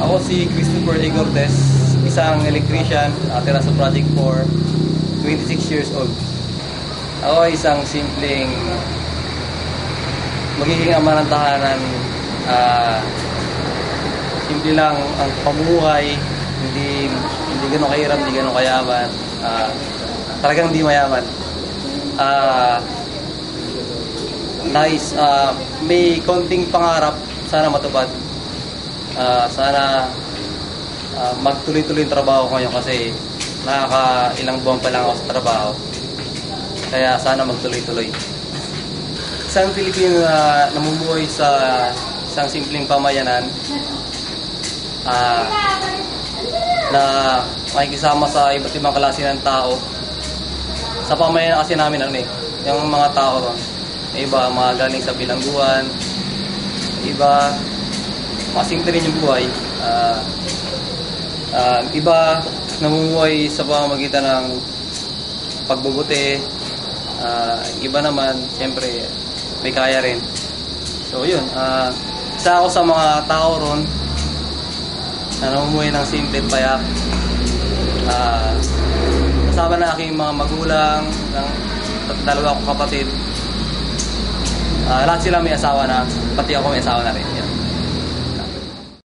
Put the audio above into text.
Ako si Christopher A. Cortez, isang electrician, tira sa Project 4, 26 years old. Ako ay isang simpleng magiging ama ng tahanan. Simple lang ang pamumuhay, hindi gano'ng kahirap, hindi gano'ng kayaman. Talagang hindi mayaman. Nice. May konting pangarap, sana matupad. Sana magtuloy-tuloy yung trabaho ko ngayon kasi nakaka-ilang buwan pa lang ako sa trabaho. Kaya sana magtuloy-tuloy. Isang Pilipino na namumuhay sa isang simpleng pamayanan na makikisama sa iba't ibang klase ng tao. Sa pamayanan kasi namin yung mga tao ron, iba mga galing sa bilangguan, iba mga simple rin yung buhay. Iba namumuhay sa pamamagitan ng pagbubuti. Iba naman, siyempre, may kaya rin. So, yun. Isa ako sa mga tao ron na namumuhay ng simple at payak. Kasama na aking mga magulang, dalawa akong kapatid. Lahat sila may asawa na, pati ako may asawa na rin.